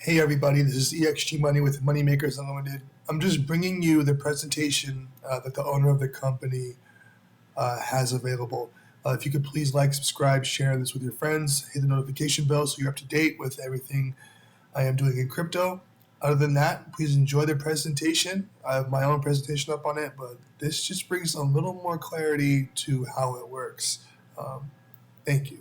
Hey everybody, this is EXG Money with Moneymakers Unlimited. I'm just bringing you the presentation that the owner of the company has available. If you could please like, subscribe, share this with your friends, hit the notification bell so you're up to date with everything I am doing in crypto. Other than that, please enjoy the presentation. I have my own presentation up on it, but this just brings a little more clarity to how it works. Thank you.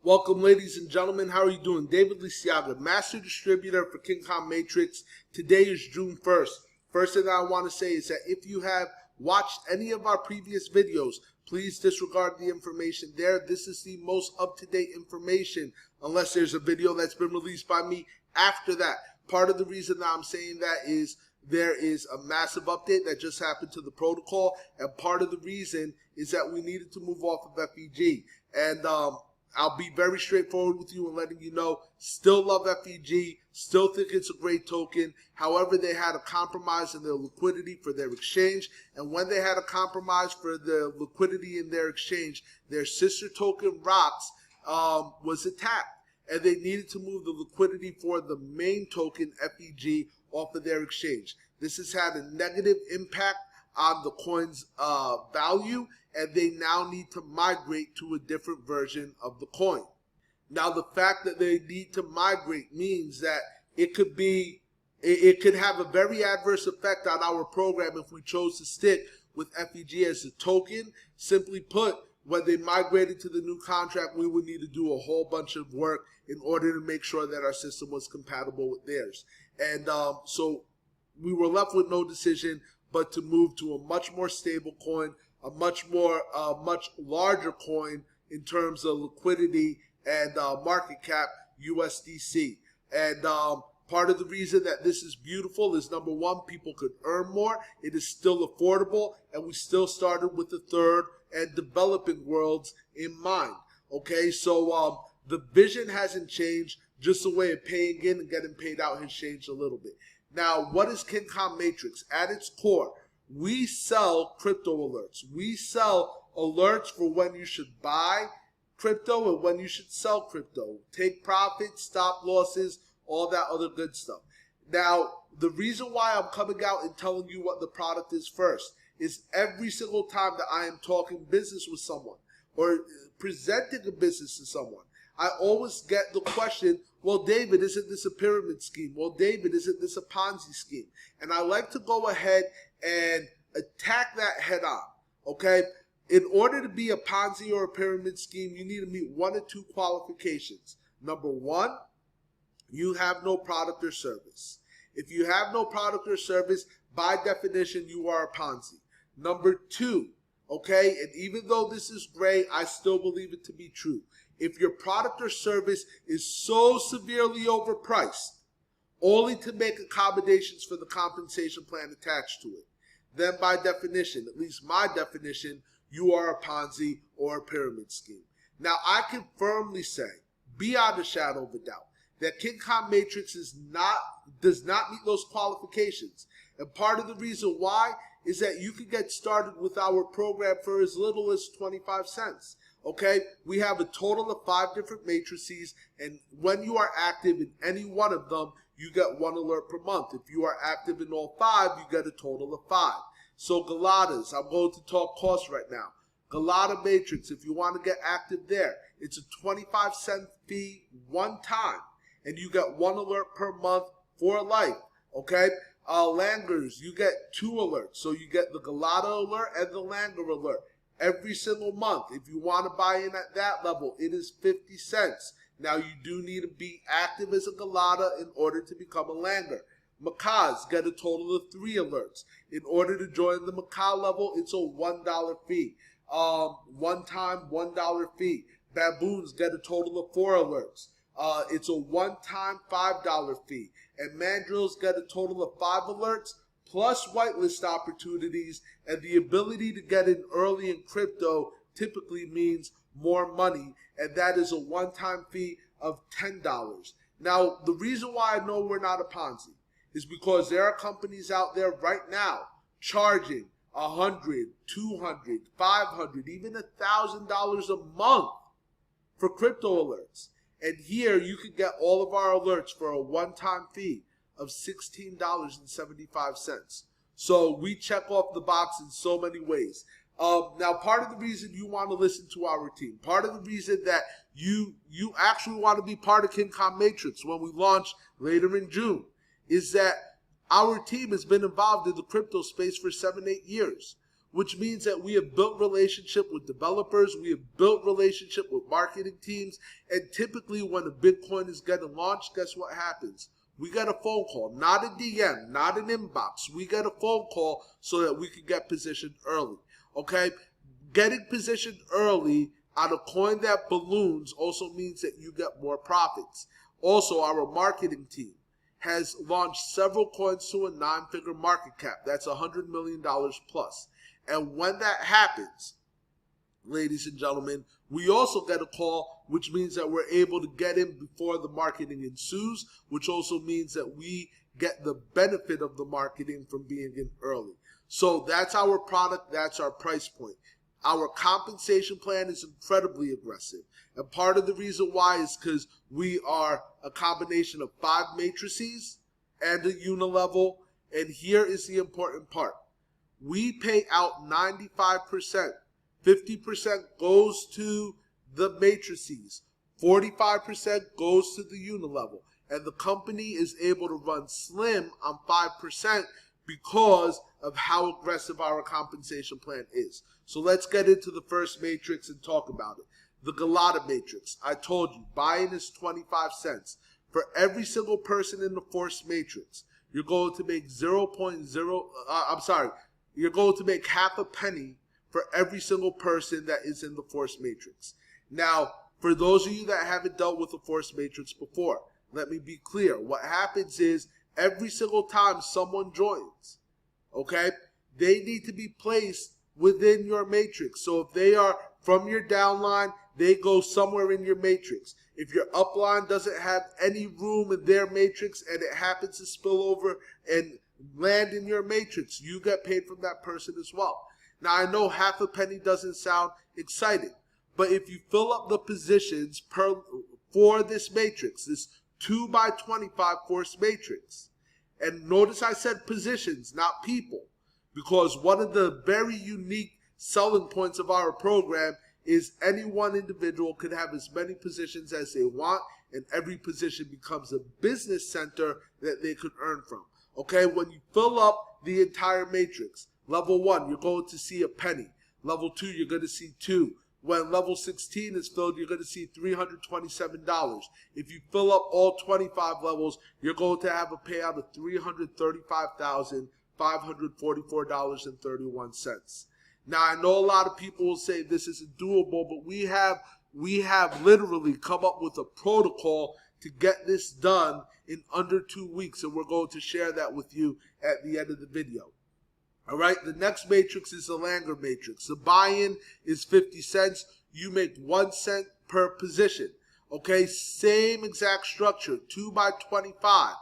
Welcome, ladies and gentlemen. How are you doing? David Lisiaga, Master Distributor for Maca Matrix. Today is June 1st. First thing I want to say is that if you have watched any of our previous videos, please disregard the information there. This is the most up-to-date information, unless there's a video that's been released by me after that. Part of the reason that I'm saying that is there is a massive update that just happened to the protocol, and part of the reason is that we needed to move off of FEG. And I'll be very straightforward with you and letting you know, still love FEG, still think it's a great token. However, they had a compromise in their liquidity for their exchange. And when they had a compromise for the liquidity in their exchange, their sister token, ROX, was attacked. And they needed to move the liquidity for the main token, FEG, off of their exchange. This has had a negative impact on the coin's value, and they now need to migrate to a different version of the coin. Now, the fact that they need to migrate means that it could have a very adverse effect on our program if we chose to stick with FEG as a token. Simply put, when they migrated to the new contract, we would need to do a whole bunch of work in order to make sure that our system was compatible with theirs. And so we were left with no decision but to move to a much more stable coin, a much larger coin in terms of liquidity and market cap, USDC. And part of the reason that this is beautiful is, number one, people could earn more. It is still affordable, and we still started with the third and developing worlds in mind. Okay, so the vision hasn't changed, just the way of paying in and getting paid out has changed a little bit. Now, what is Maca Matrix? At its core, we sell crypto alerts. We sell alerts for when you should buy crypto and when you should sell crypto. Take profits, stop losses, all that other good stuff. Now, the reason why I'm coming out and telling you what the product is first is every single time that I am talking business with someone or presenting a business to someone, I always get the question, well, David, isn't this a pyramid scheme? Well, David, isn't this a Ponzi scheme? And I like to go ahead and attack that head on, okay? In order to be a Ponzi or a pyramid scheme, you need to meet one or two qualifications. Number one, you have no product or service. If you have no product or service, by definition, you are a Ponzi. Number two, okay, and even though this is gray, I still believe it to be true. If your product or service is so severely overpriced, only to make accommodations for the compensation plan attached to it, then by definition, at least my definition, you are a Ponzi or a pyramid scheme. Now, I can firmly say, beyond a shadow of a doubt, that Maca Matrix does not meet those qualifications. And part of the reason why is that you can get started with our program for as little as 25 cents. Okay, we have a total of 5 different matrices, and when you are active in any one of them, you get 1 alert per month. If you are active in all 5, you get a total of 5. So Galadas, I'm going to talk cost right now. Galada Matrix, if you want to get active there, it's a 25-cent fee one time, and you get 1 alert per month for life. Okay, Langers, you get 2 alerts, so you get the Galada alert and the Langer alert every single month. If you want to buy in at that level, it is 50 cents. Now, you do need to be active as a Galada in order to become a Langer. Macas get a total of 3 alerts. In order to join the Maca level, it's a $1 fee. One-time $1 fee. Baboons get a total of 4 alerts. It's a one-time $5 fee. And Mandrills get a total of 5 alerts, plus whitelist opportunities, and the ability to get in early in crypto typically means more money, and that is a one-time fee of $10. Now, the reason why I know we're not a Ponzi is because there are companies out there right now charging $100, $200, $500, even $1,000 a month for crypto alerts. And here you can get all of our alerts for a one-time fee of $16.75. So we check off the box in so many ways. Now, part of the reason you want to listen to our team, part of the reason that you actually want to be part of Maca Matrix when we launch later in June, is that our team has been involved in the crypto space for 7-8 years, which means that we have built relationship with developers, we have built relationship with marketing teams, and typically when a Bitcoin is getting launched, guess what happens? We get a phone call, not a DM, not an inbox. We get a phone call so that we can get positioned early, okay? Getting positioned early on a coin that balloons also means that you get more profits. Also, our marketing team has launched several coins to a 9-figure market cap. That's $100 million plus. And when that happens, ladies and gentlemen, we also get a call, which means that we're able to get in before the marketing ensues, which also means that we get the benefit of the marketing from being in early. So that's our product, that's our price point. Our compensation plan is incredibly aggressive. And part of the reason why is because we are a combination of 5 matrices and a unilevel. And here is the important part. We pay out 95%. 50% goes to the matrices. 45% goes to the unilevel. And the company is able to run slim on 5% because of how aggressive our compensation plan is. So let's get into the first matrix and talk about it. The Galada Matrix. I told you, buy-in is 25 cents. For every single person in the forced matrix, you're going to make you're going to make half a penny for every single person that is in the forced matrix. Now, for those of you that haven't dealt with the forced matrix before, let me be clear. What happens is every single time someone joins, okay, they need to be placed within your matrix. So if they are from your downline, they go somewhere in your matrix. If your upline doesn't have any room in their matrix and it happens to spill over and land in your matrix, you get paid from that person as well. Now, I know half a penny doesn't sound exciting, but if you fill up the positions for this matrix, this 2x25 force matrix, and notice I said positions, not people, because one of the very unique selling points of our program is any one individual could have as many positions as they want, and every position becomes a business center that they could earn from. Okay, when you fill up the entire matrix, level 1, you're going to see a penny. Level 2, you're going to see 2. When level 16 is filled, you're going to see $327. If you fill up all 25 levels, you're going to have a payout of $335,544.31. Now, I know a lot of people will say this isn't doable, but we have literally come up with a protocol to get this done in under 2 weeks, and we're going to share that with you at the end of the video. All right, the next matrix is the Langer Matrix. The buy-in is 50 cents. You make 1 cent per position. Okay, same exact structure, 2x25.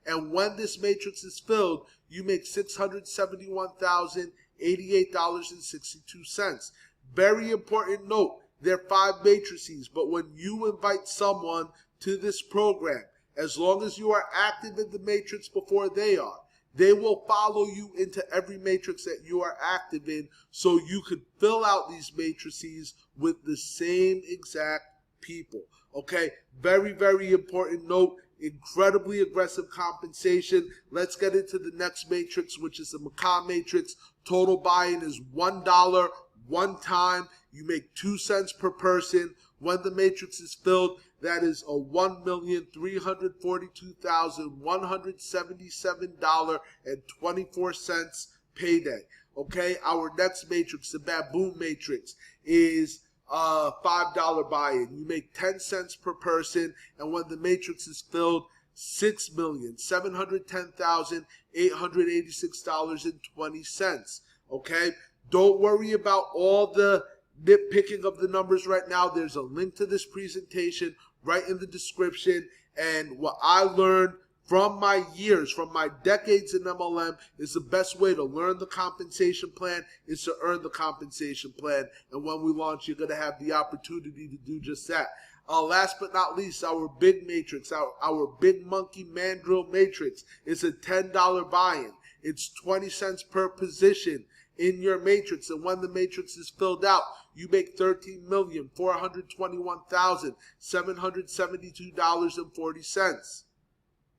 And when this matrix is filled, you make $671,088.62. Very important note, there are 5 matrices, but when you invite someone to this program, as long as you are active in the matrix before they are, they will follow you into every matrix that you are active in, so you could fill out these matrices with the same exact people. Okay, very, very important note. Incredibly aggressive compensation. Let's get into the next matrix, which is the Maca Matrix. Total buy-in is $1 one time. You make 2 cents per person. When the matrix is filled, that is a $1,342,177.24 payday. Okay, our next matrix, the Baboon Matrix, is $5 buy-in. You make 10 cents per person, and when the matrix is filled, $6,710,886.20. Okay, don't worry about all the nitpicking of the numbers right now. There's a link to this presentation right in the description, and what I learned from my years, from my decades in MLM, is the best way to learn the compensation plan is to earn the compensation plan. And when we launch, you're going to have the opportunity to do just that. Last but not least, our big matrix, our big monkey mandrill matrix is a $10 buy-in. It's 20 cents per position in your matrix, and when the matrix is filled out, you make $13,421,772.40.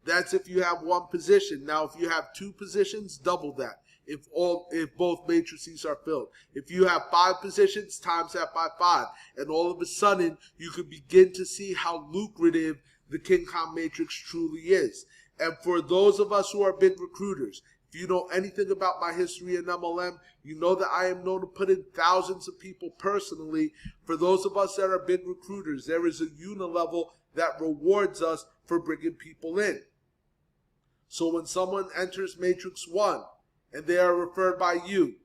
That's if you have one position. Now, if you have two positions, double that. If both matrices are filled. If you have 5 positions, times that by 5. And all of a sudden, you can begin to see how lucrative the King Kong Matrix truly is. And for those of us who are big recruiters, if you know anything about my history in MLM, you know that I am known to put in thousands of people personally. For those of us that are big recruiters, there is a unilevel that rewards us for bringing people in. So when someone enters Matrix 1, and they are referred by you,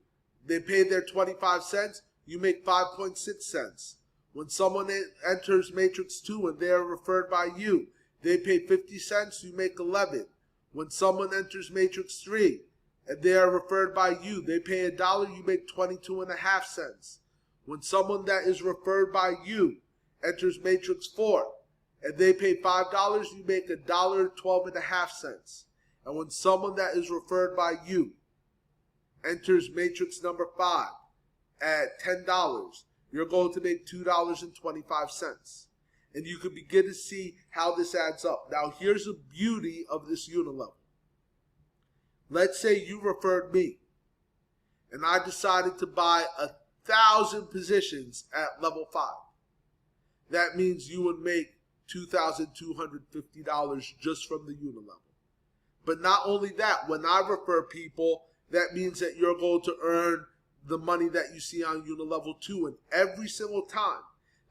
they pay their 25 cents, you make 5.6 cents. When someone enters Matrix 2 and they are referred by you, they pay 50 cents, you make 11. When someone enters Matrix 3 and they are referred by you, they pay $1, you make 22.5 cents. When someone that is referred by you enters Matrix 4 and they pay $5, you make $1.12.5 cents. And when someone that is referred by you enters matrix number 5 at $10, you're going to make $2.25. And you can begin to see how this adds up. Now, here's the beauty of this unilevel. Let's say you referred me, and I decided to buy 1,000 positions at level 5. That means you would make $2,250 just from the unilevel. But not only that, when I refer people, that means that you're going to earn the money that you see on Unilevel 2. And every single time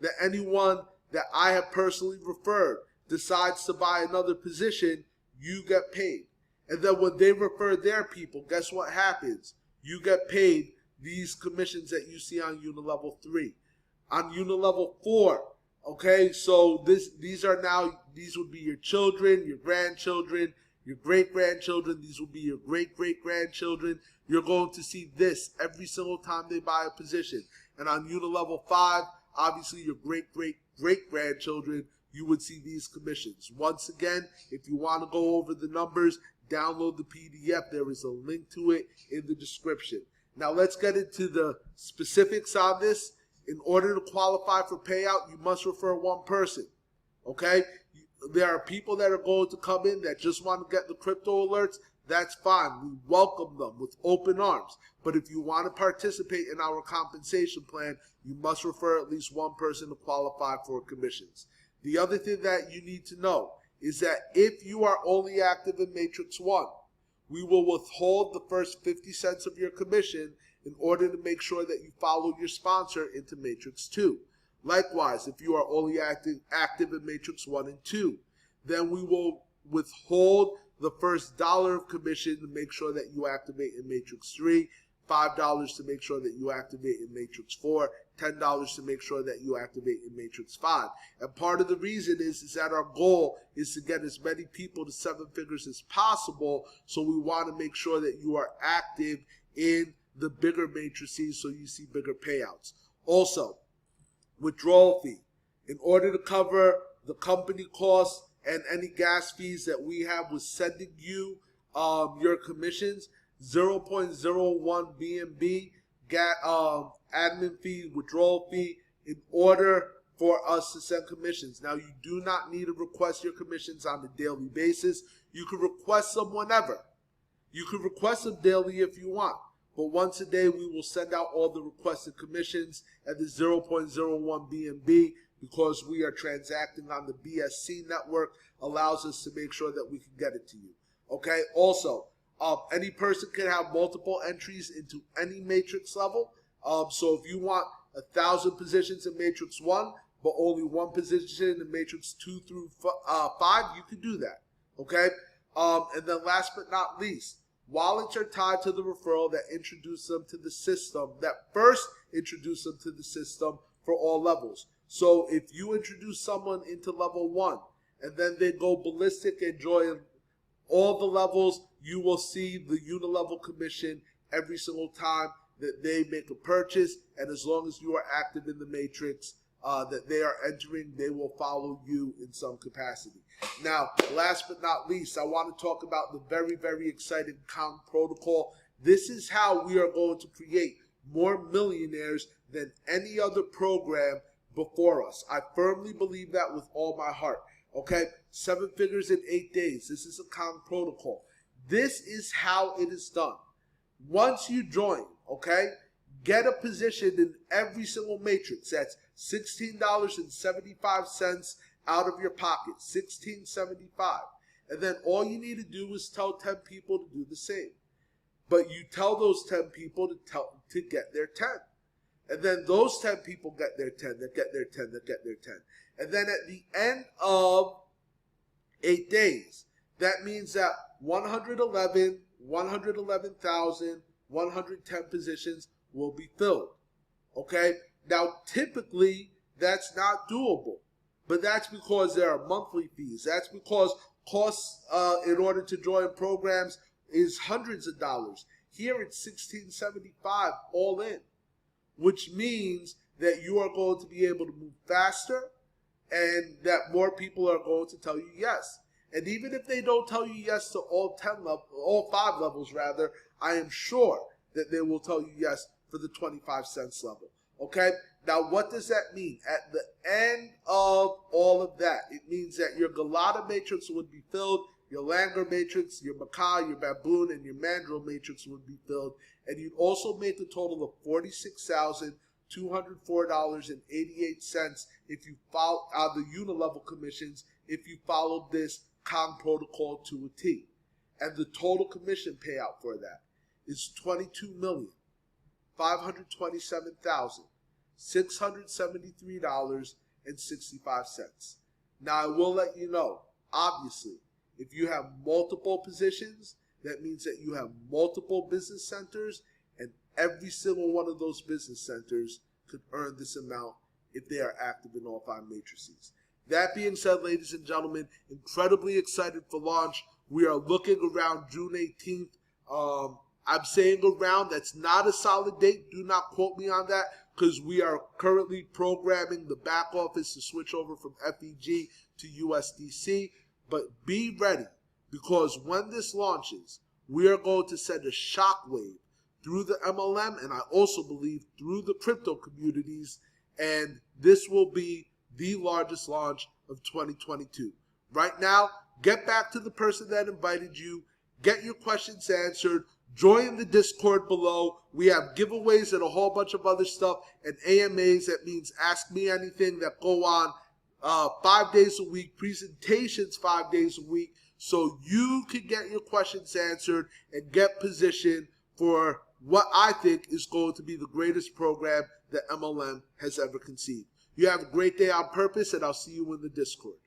that anyone that I have personally referred decides to buy another position, you get paid. And then when they refer their people, guess what happens? You get paid these commissions that you see on Unilevel 3. On Unilevel 4, okay, so these would be your children, your grandchildren, your great-grandchildren. These will be your great-great-grandchildren. You're going to see this every single time they buy a position. And on Unilevel 5, obviously your great-great-great-grandchildren, you would see these commissions. Once again, if you want to go over the numbers, download the PDF. There is a link to it in the description. Now let's get into the specifics on this. In order to qualify for payout, you must refer one person, okay? There are people that are going to come in that just want to get the crypto alerts. That's fine. We welcome them with open arms. But if you want to participate in our compensation plan, you must refer at least one person to qualify for commissions. The other thing that you need to know is that if you are only active in Matrix 1, we will withhold the first 50 cents of your commission in order to make sure that you follow your sponsor into Matrix 2. Likewise, if you are only active in Matrix 1 and 2, then we will withhold the first $1 of commission to make sure that you activate in Matrix 3, $5 to make sure that you activate in Matrix 4, $10 to make sure that you activate in Matrix 5. And part of the reason is that our goal is to get as many people to 7 figures as possible, so we want to make sure that you are active in the bigger matrices so you see bigger payouts. Also, withdrawal fee. In order to cover the company costs and any gas fees that we have with sending you your commissions, 0.01 BNB admin fee, withdrawal fee, in order for us to send commissions. Now, you do not need to request your commissions on a daily basis. You can request them whenever. You can request them daily if you want. But once a day, we will send out all the requested commissions at the 0.01 BNB, because we are transacting on the BSC network, allows us to make sure that we can get it to you. Okay. Also, any person can have multiple entries into any matrix level. So if you want 1,000 positions in Matrix 1, but only one position in Matrix 2 through 5, you can do that. Okay. And then last but not least, wallets are tied to the referral that introduced them to the system, that first introduced them to the system for all levels. So if you introduce someone into level 1 and then they go ballistic and join all the levels, you will see the unilevel commission every single time that they make a purchase. And as long as you are active in the matrix, that they are entering, they will follow you in some capacity. Now, last but not least, I want to talk about the very, very exciting cant protocol. This is how we are going to create more millionaires than any other program before us. I firmly believe that with all my heart. Okay, 7 figures in 8 days. This is a cant protocol. This is how it is done. Once you join, okay, get a position in every single matrix. That's $16.75 out of your pocket, $16.75. And then all you need to do is tell 10 people to do the same. But you tell those 10 people to get their 10. And then those 10 people get their 10, that get their 10, that get their 10. And then at the end of 8 days, that means that 111,110 positions will be filled. Okay? Now, typically, that's not doable. But that's because there are monthly fees. That's because costs in order to join programs is hundreds of dollars. Here it's $16.75 all in, which means that you are going to be able to move faster and that more people are going to tell you yes. And even if they don't tell you yes to all 5 levels rather, I am sure that they will tell you yes for the 25 cents level. Okay? Now, what does that mean? At the end of all of that, it means that your Galada Matrix would be filled, your Langer Matrix, your Maca, your Baboon, and your Mandrill Matrix would be filled, and you'd also make a total of $46,204.88 if you follow the unilevel commissions if you followed this cant protocol to a T. And the total commission payout for that is $22,527,673.65. Now, I will let you know, obviously, if you have multiple positions, that means that you have multiple business centers, and every single one of those business centers could earn this amount if they are active in all 5 matrices. That being said, ladies and gentlemen, incredibly excited for launch. We are looking around June 18th. I'm saying around, that's not a solid date. Do not quote me on that, because we are currently programming the back office to switch over from FEG to USDC. But be ready, because when this launches, we are going to send a shockwave through the MLM, and I also believe through the crypto communities, and this will be the largest launch of 2022. Right now, get back to the person that invited you, get your questions answered, join the Discord below. We have giveaways and a whole bunch of other stuff, and AMAs, that means Ask Me Anything, that go on 5 days a week, presentations 5 days a week, so you can get your questions answered and get positioned for what I think is going to be the greatest program that MLM has ever conceived. You have a great day on purpose, and I'll see you in the Discord.